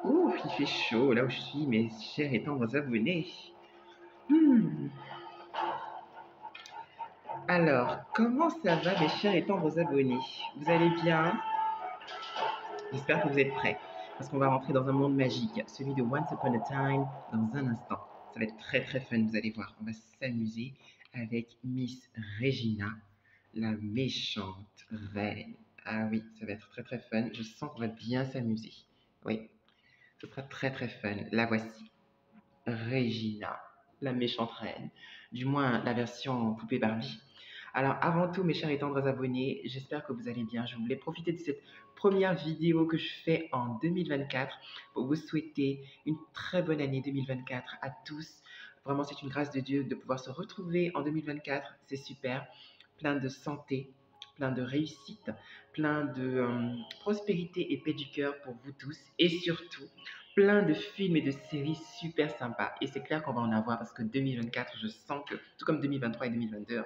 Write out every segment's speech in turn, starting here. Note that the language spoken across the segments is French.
Ouf, il fait chaud là où je suis, mes chers et tendres abonnés. Hmm. Alors, comment ça va, mes chers et tendres abonnés? Vous allez bien? J'espère que vous êtes prêts, parce qu'on va rentrer dans un monde magique, celui de Once Upon a Time, dans un instant. Ça va être très très fun, vous allez voir. On va s'amuser avec Miss Regina, la méchante reine. Ah oui, ça va être très très fun. Je sens qu'on va bien s'amuser. Oui, ce sera très très fun. La voici. Regina, la méchante reine, du moins la version poupée Barbie. Alors avant tout, mes chers et tendres abonnés, j'espère que vous allez bien. Je voulais profiter de cette première vidéo que je fais en 2024 pour vous souhaiter une très bonne année 2024 à tous. Vraiment, c'est une grâce de Dieu de pouvoir se retrouver en 2024. C'est super. Plein de santé, plein de réussite, plein de prospérité et paix du cœur pour vous tous. Et surtout, plein de films et de séries super sympas. Et c'est clair qu'on va en avoir parce que 2024, je sens que, tout comme 2023 et 2022,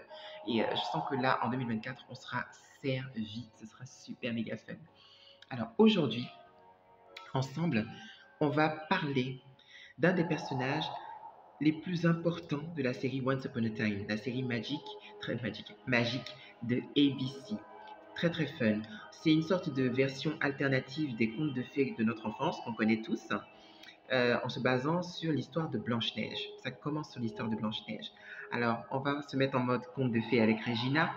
et je sens que là, en 2024, on sera servi. Ce sera super méga fun. Alors aujourd'hui, ensemble, on va parler d'un des personnages les plus importants de la série Once Upon a Time, la série magique de ABC. Très très fun. C'est une sorte de version alternative des contes de fées de notre enfance qu'on connaît tous, en se basant sur l'histoire de Blanche-Neige. Ça commence sur l'histoire de Blanche-Neige. Alors, on va se mettre en mode conte de fées avec Regina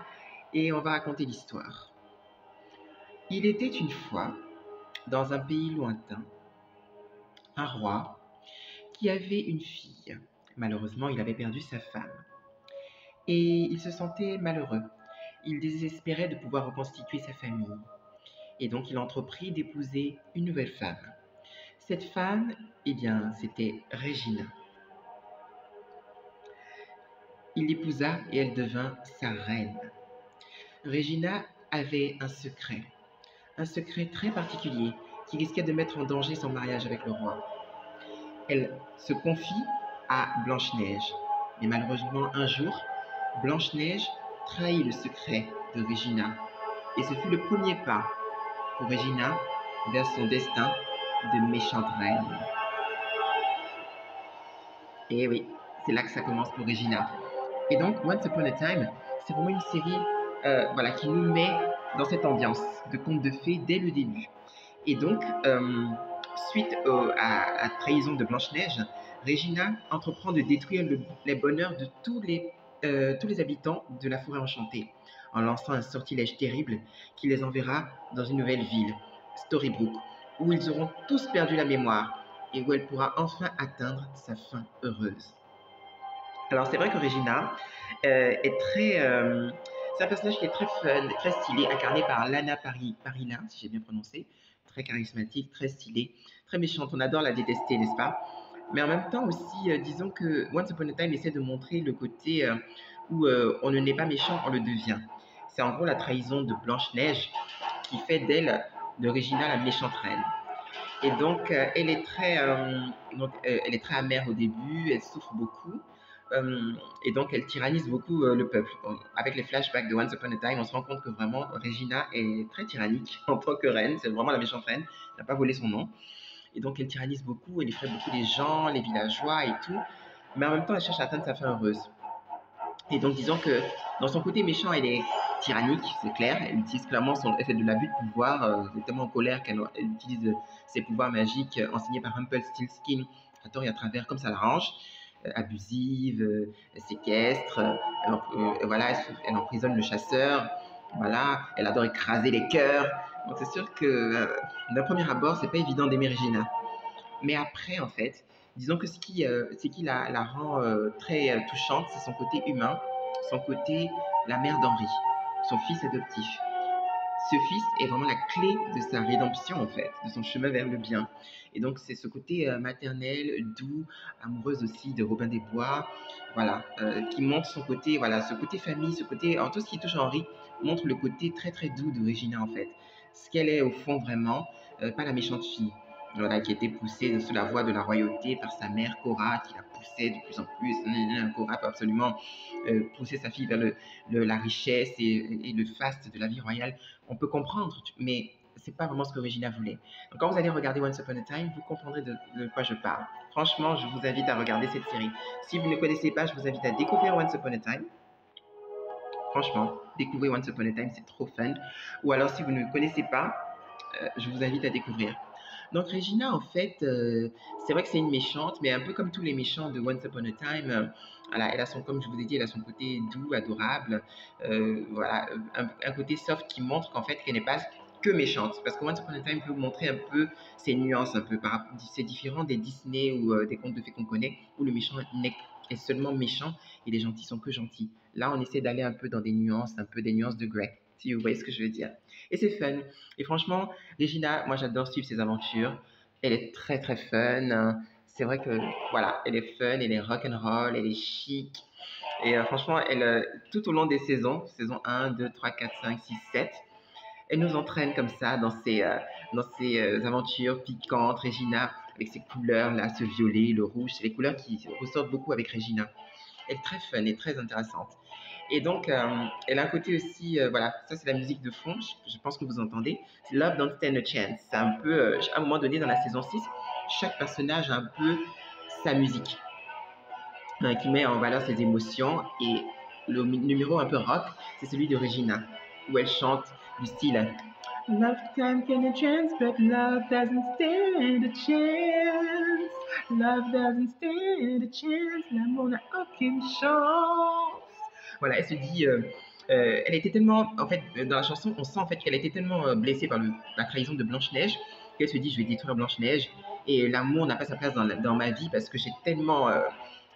et on va raconter l'histoire. Il était une fois, dans un pays lointain, un roi qui avait une fille. Malheureusement, il avait perdu sa femme. Et il se sentait malheureux. Il désespérait de pouvoir reconstituer sa famille. Et donc, il entreprit d'épouser une nouvelle femme. Cette femme, eh bien, c'était Regina. Il l'épousa et elle devint sa reine. Regina avait un secret très particulier qui risquait de mettre en danger son mariage avec le roi. Elle se confie à Blanche-Neige. Mais malheureusement, un jour, Blanche-Neige trahit le secret de Regina. Et ce fut le premier pas pour Regina vers son destin de méchante reine. Et oui, c'est là que ça commence pour Regina. Et donc, Once Upon a Time, c'est vraiment une série voilà, qui nous met dans cette ambiance de conte de fées dès le début. Et donc, suite à la trahison de Blanche-Neige, Regina entreprend de détruire les bonheurs de tous les habitants de la forêt enchantée, en lançant un sortilège terrible qui les enverra dans une nouvelle ville, Storybrooke, où ils auront tous perdu la mémoire et où elle pourra enfin atteindre sa fin heureuse. Alors c'est vrai que Regina est très... c'est un personnage qui est très fun, très stylé, incarné par Lana Parrilla, si j'ai bien prononcé. Très charismatique, très stylée, très méchante. On adore la détester, n'est-ce pas? Mais en même temps aussi, disons que Once Upon a Time essaie de montrer le côté où on ne n'est pas méchant, on le devient. C'est en gros la trahison de Blanche-Neige qui fait d'elle, de Regina, la méchante reine. Et donc, elle est très amère au début, elle souffre beaucoup. Et donc, elle tyrannise beaucoup le peuple. Avec les flashbacks de Once Upon a Time, on se rend compte que vraiment, Regina est très tyrannique en tant que reine. C'est vraiment la méchante reine. Elle n'a pas volé son nom. Et donc, elle tyrannise beaucoup, elle effraie beaucoup les gens, les villageois et tout. Mais en même temps, elle cherche à atteindre sa fin heureuse. Et donc, disons que dans son côté méchant, elle est tyrannique, c'est clair. Elle utilise clairement elle fait de l'abus de pouvoir. Elle est tellement en colère qu'elle utilise ses pouvoirs magiques enseignés par Rumpelstiltskin à tort et à travers, comme ça l'arrange. Abusive, séquestre, voilà, elle emprisonne le chasseur. Voilà, elle adore écraser les cœurs. Donc, c'est sûr que d'un premier abord, c'est pas évident d'aimer Regina. Mais après, en fait, disons que ce qui la rend très touchante, c'est son côté humain, son côté la mère d'Henri, son fils adoptif. Ce fils est vraiment la clé de sa rédemption, en fait, de son chemin vers le bien. Et donc, c'est ce côté maternel, doux, amoureuse aussi de Robin des Bois, voilà, qui montre son côté, voilà, ce côté famille, ce côté, en tout ce qui touche à Henri, montre le côté très très doux de Regina, en fait. Ce qu'elle est au fond vraiment, pas la méchante fille, voilà, qui a été poussée sous la voie de la royauté par sa mère Cora, qui la poussait de plus en plus. Cora peut absolument pousser sa fille vers la richesse et le faste de la vie royale. On peut comprendre, mais c'est pas vraiment ce que Regina voulait. Donc, quand vous allez regarder Once Upon a Time, vous comprendrez de quoi je parle. Franchement, je vous invite à regarder cette série. Si vous ne connaissez pas, je vous invite à découvrir Once Upon a Time. Franchement, découvrez Once Upon a Time, c'est trop fun. Ou alors, si vous ne connaissez pas, je vous invite à découvrir. Donc Regina, en fait, c'est vrai que c'est une méchante, mais un peu comme tous les méchants de Once Upon a Time, voilà, elle a son, comme je vous ai dit, elle a son côté doux, adorable, voilà, un côté soft qui montre qu'en fait, qu'elle n'est pas que méchante. Parce que Once Upon a Time peut vous montrer un peu ses nuances, un peu, c'est différent des Disney ou des contes de fées qu'on connaît, où le méchant est seulement méchant et les gentils sont que gentils. Là, on essaie d'aller un peu dans des nuances, un peu des nuances de Grey, si vous voyez ce que je veux dire. Et c'est fun. Et franchement, Regina, moi j'adore suivre ses aventures. Elle est très très fun. C'est vrai que voilà, elle est fun, elle est rock'n'roll, elle est chic. Et franchement, tout au long des saison 1, 2, 3, 4, 5, 6, 7, elle nous entraîne comme ça dans ses aventures piquantes. Regina, avec ses couleurs là, ce violet, le rouge, c'est les couleurs qui ressortent beaucoup avec Regina. Elle est très fun et très intéressante. Et donc, elle a un côté aussi, voilà, ça c'est la musique de fond, je pense que vous entendez. C'est Love Don't Stand a Chance. C'est un peu, à un moment donné dans la saison 6, chaque personnage a un peu sa musique qui met en valeur ses émotions. Et le numéro un peu rock, c'est celui de Regina, où elle chante du style Love can stand a chance, but love doesn't stand a chance. Love doesn't stand a chance, l'amour n'a aucune chance. Voilà, elle se dit, elle était tellement, en fait, dans la chanson, on sent en fait qu'elle était tellement blessée par la trahison de Blanche-Neige qu'elle se dit, je vais détruire Blanche-Neige et l'amour n'a pas sa place dans ma vie parce que j'ai tellement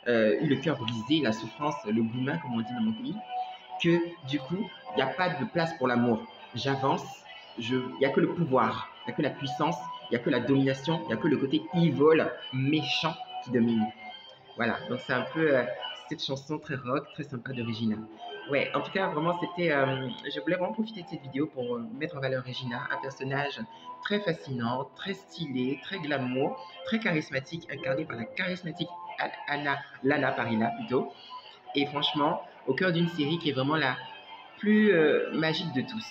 eu le cœur brisé, la souffrance, le boumain, comme on dit dans mon pays, que du coup, il n'y a pas de place pour l'amour. J'avance, il n'y a que le pouvoir, il n'y a que la puissance, il n'y a que la domination, il n'y a que le côté evil, méchant qui domine. Voilà, donc c'est un peu cette chanson très rock, très sympa de Regina. Ouais, en tout cas, vraiment, je voulais vraiment profiter de cette vidéo pour mettre en valeur Regina, un personnage très fascinant, très stylé, très glamour, très charismatique, incarné par la charismatique Lana Parrilla plutôt. Et franchement, au cœur d'une série qui est vraiment la plus magique de tous.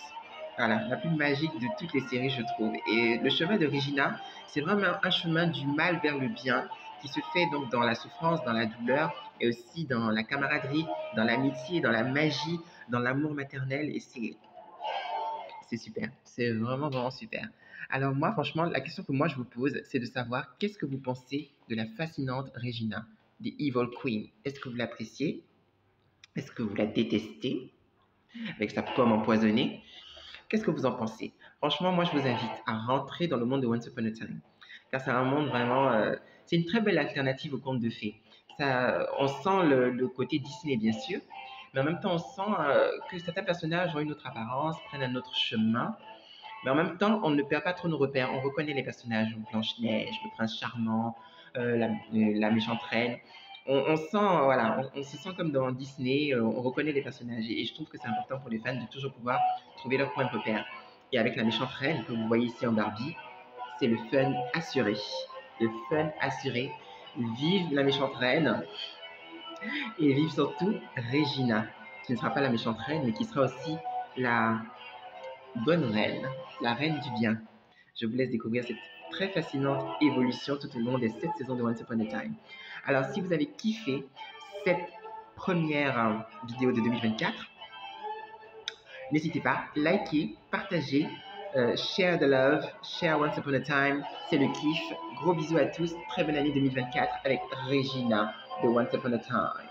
Voilà, la plus magique de toutes les séries, je trouve. Et le chemin de Regina, c'est vraiment un chemin du mal vers le bien qui se fait donc dans la souffrance, dans la douleur et aussi dans la camaraderie, dans l'amitié, dans la magie, dans l'amour maternel. Et c'est super. C'est vraiment, vraiment super. Alors moi, franchement, la question que moi je vous pose, c'est de savoir qu'est-ce que vous pensez de la fascinante Regina, The Evil Queen. Est-ce que vous l'appréciez? Est-ce que vous la détestez avec sa pomme empoisonnée? Qu'est-ce que vous en pensez? Franchement, moi, je vous invite à rentrer dans le monde de Once Upon a Time. Car c'est un monde vraiment... c'est une très belle alternative au conte de fées. On sent le côté Disney, bien sûr, mais en même temps, on sent que certains personnages ont une autre apparence, prennent un autre chemin. Mais en même temps, on ne perd pas trop nos repères. On reconnaît les personnages, Blanche-Neige, le prince charmant, la méchante reine. On sent, voilà, on se sent comme dans Disney, on reconnaît les personnages. Et je trouve que c'est important pour les fans de toujours pouvoir trouver leur point de repère. Et avec la méchante reine que vous voyez ici en Barbie, c'est le fun assuré. Le fun assuré. Vive la méchante reine et vive surtout Regina, qui ne sera pas la méchante reine, mais qui sera aussi la bonne reine, la reine du bien. Je vous laisse découvrir cette très fascinante évolution tout au long des 7 saisons de Once Upon a Time. Alors, si vous avez kiffé cette première vidéo de 2024, n'hésitez pas, likez, partagez, share the love, share Once Upon a Time, c'est le kiff. Gros bisous à tous, très bonne année 2024 avec Regina de Once Upon a Time.